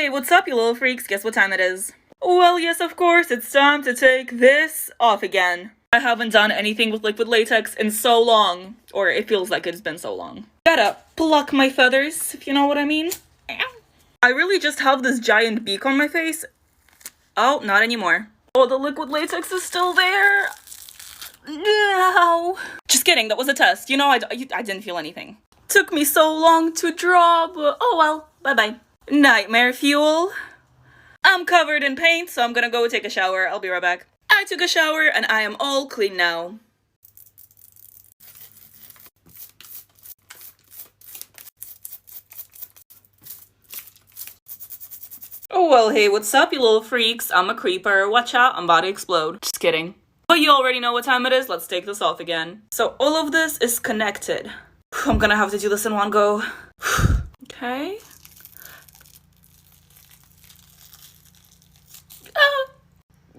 hey, what's up, you little freaks? Guess what time it is? Well, yes, of course, it's time to take this off again. I haven't done anything with liquid latex in so long, or it feels like it's been so long. Gotta pluck my feathers, if you know what I mean. I really just have this giant beak on my face. Oh, not anymore. Oh, the liquid latex is still there. No. Just kidding, that was a test. You know, I didn't feel anything. Took me so long to draw, but oh well, bye-bye. Nightmare fuel. I'm covered in paint, so I'm gonna go take a shower. I'll be right back. I took a shower and I am all clean now. Oh well, hey, what's up, you little freaks? I'm a creeper. Watch out, I'm about to explode. Just kidding. But you already know what time it is. Let's take this off again. So all of this is connected. I'm gonna have to do this in one go. Okay.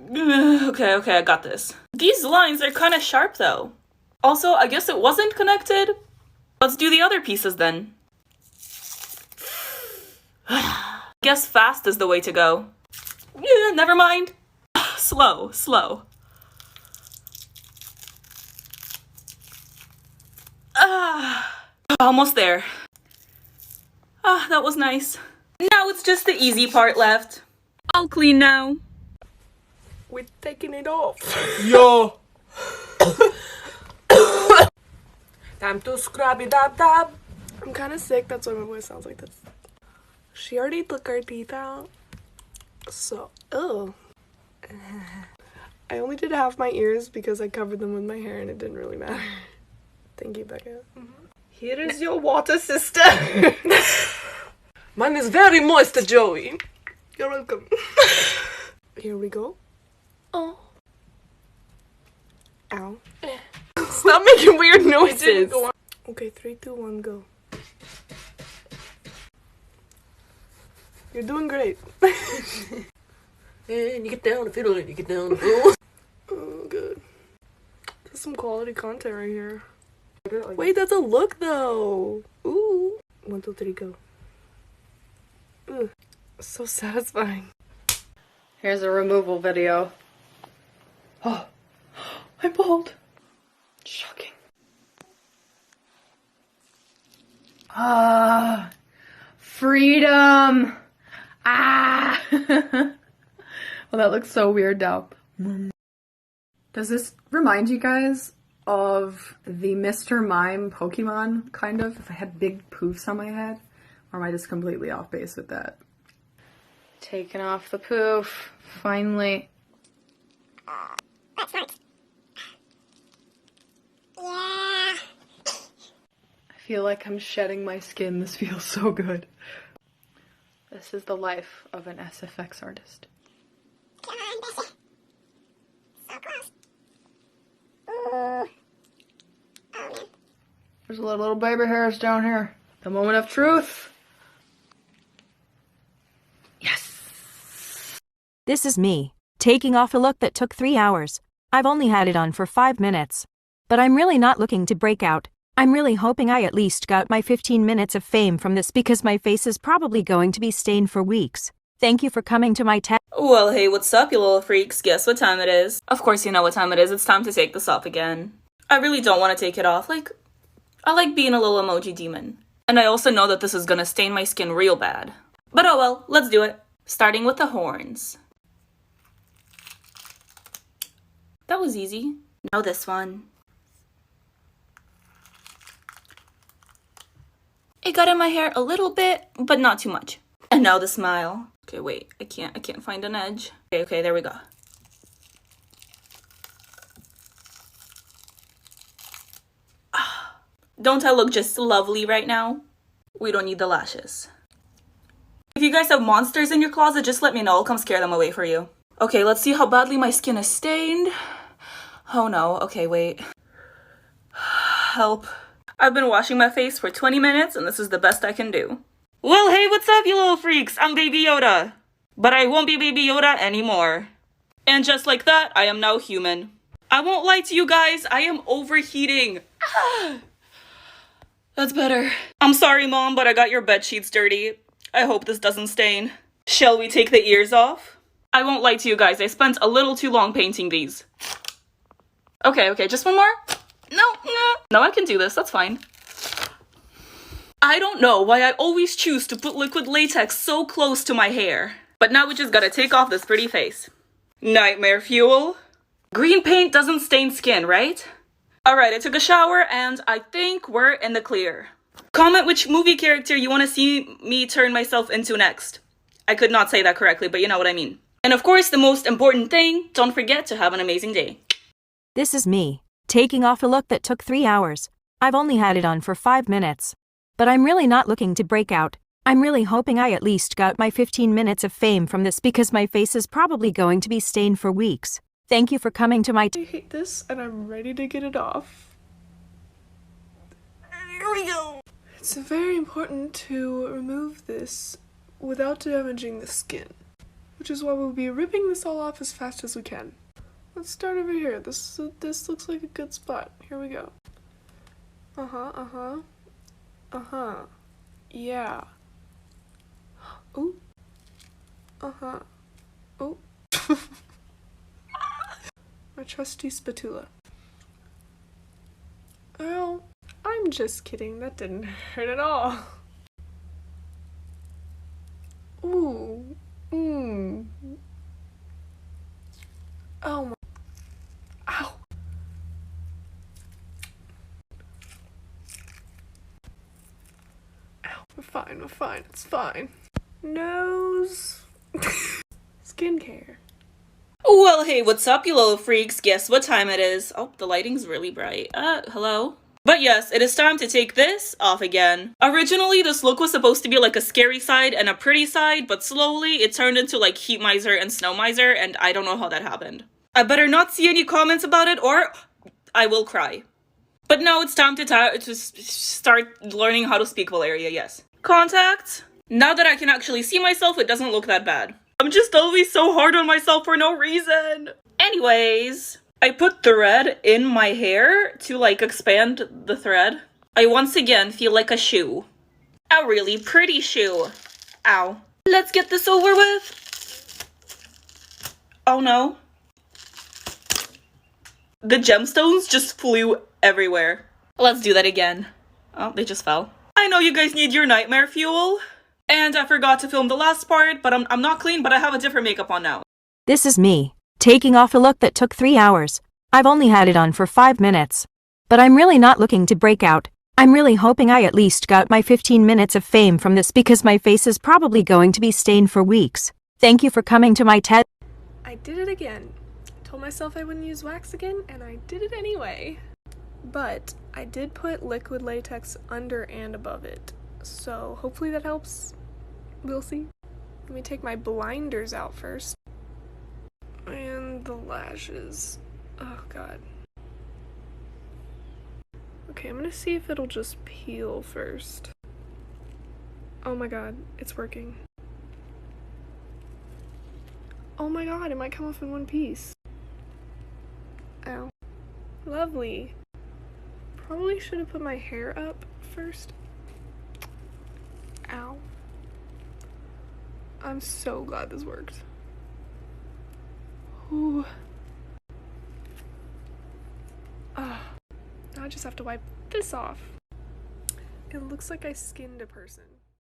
Okay, I got this. These lines are kind of sharp though. Also, I guess it wasn't connected. Let's do the other pieces then. Guess fast is the way to go. Never mind. Slow. Almost there. That was nice. Now it's just the easy part left. All clean now. We're taking it off. Yo! Time to scrubby dab dab. I'm kind of sick, that's why my voice sounds like this. She already took her teeth out. So, ugh. I only did half my ears because I covered them with my hair and it didn't really matter. Thank you, Becca. Here is your water, sister. Mine is very moist, Joey. You're welcome. Here we go. Oh. Ow. Stop making weird noises. Okay, 3, 2, 1, go. You're doing great. And you get down the fiddle and you get down the floor. Oh, good. That's some quality content right here. Wait, that's a look though. Ooh. 1, 2, 3, go. Ugh. So satisfying. Here's a removal video. Oh, I'm bald. Shocking. Freedom. Well, that looks so weird now. Does this remind you guys of the Mr. Mime Pokemon, kind of? If I had big poofs on my head? Or am I just completely off base with that? Taking off the poof. Finally. That's nice. Yeah. I feel like I'm shedding my skin. This feels so good. This is the life of an SFX artist. Come on, Bessie. So close. Oh, man. There's a little baby hairs down here. The moment of truth. Yes. This is me, taking off a look that took 3 hours. I've only had it on for 5 minutes. But I'm really not looking to break out. I'm really hoping I at least got my 15 minutes of fame from this because my face is probably going to be stained for weeks. Thank you for coming to my test. Well, hey, what's up, you little freaks? Guess what time it is? Of course you know what time it is. It's time to take this off again. I really don't want to take it off. I like being a little emoji demon. And I also know that this is gonna stain my skin real bad. But oh well, let's do it. Starting with the horns. That was easy. Now this one. It got in my hair a little bit, but not too much. And now the smile. Okay, wait, I can't find an edge. Okay, there we go. Don't I look just lovely right now? We don't need the lashes. If you guys have monsters in your closet, just let me know. I'll come scare them away for you. Okay, let's see how badly my skin is stained. Oh no, okay, wait. Help. I've been washing my face for 20 minutes and this is the best I can do. Well, hey, what's up, you little freaks? I'm Baby Yoda. But I won't be Baby Yoda anymore. And just like that, I am now human. I won't lie to you guys, I am overheating. That's better. I'm sorry, Mom, but I got your bed sheets dirty. I hope this doesn't stain. Shall we take the ears off? I won't lie to you guys, I spent a little too long painting these. Okay, just one more? No, I can do this, that's fine. I don't know why I always choose to put liquid latex so close to my hair. But now we just gotta take off this pretty face. Nightmare fuel. Green paint doesn't stain skin, right? Alright, I took a shower and I think we're in the clear. Comment which movie character you want to see me turn myself into next. I could not say that correctly, but you know what I mean. And of course, the most important thing, don't forget to have an amazing day. This is me, taking off a look that took 3 hours. I've only had it on for 5 minutes. But I'm really not looking to break out. I'm really hoping I at least got my 15 minutes of fame from this because my face is probably going to be stained for weeks. Thank you for coming to my I hate this and I'm ready to get it off. Here we go. It's very important to remove this without damaging the skin, which is why we'll be ripping this all off as fast as we can. Let's start over here. This looks like a good spot. Here we go. Yeah. Ooh. Oh. My trusty spatula. Oh, I'm just kidding. That didn't hurt at all. Ooh. Oh my. Ow. We're fine, it's fine. Nose. Skincare. Well, hey, what's up, you little freaks? Guess what time it is? Oh, the lighting's really bright. Hello? But yes, it is time to take this off again. Originally, this look was supposed to be like a scary side and a pretty side, but slowly it turned into like heat miser and snow miser, and I don't know how that happened. I better not see any comments about it or I will cry. But now it's time to start learning how to speak Valeria, yes. Contacts? Now that I can actually see myself, it doesn't look that bad. I'm just always so hard on myself for no reason. Anyways, I put thread in my hair to like expand the thread. I once again feel like a shoe. A really pretty shoe. Ow. Let's get this over with. Oh no. The gemstones just flew everywhere. Let's do that again. Oh, they just fell. I know you guys need your nightmare fuel. And I forgot to film the last part, but I'm not clean, but I have a different makeup on now. This is me, taking off a look that took 3 hours. I've only had it on for 5 minutes. But I'm really not looking to break out. I'm really hoping I at least got my 15 minutes of fame from this because my face is probably going to be stained for weeks. Thank you for coming to my TED. I did it again. I told myself I wouldn't use wax again, and I did it anyway. But I did put liquid latex under and above it. So hopefully that helps. We'll see. Let me take my blinders out first. And the lashes. Oh god. Okay, I'm gonna see if it'll just peel first. Oh my god, it's working. Oh my god, it might come off in one piece. Ow. Lovely. Probably should have put my hair up first. Ow. I'm so glad this worked. Ooh. Now I just have to wipe this off. It looks like I skinned a person.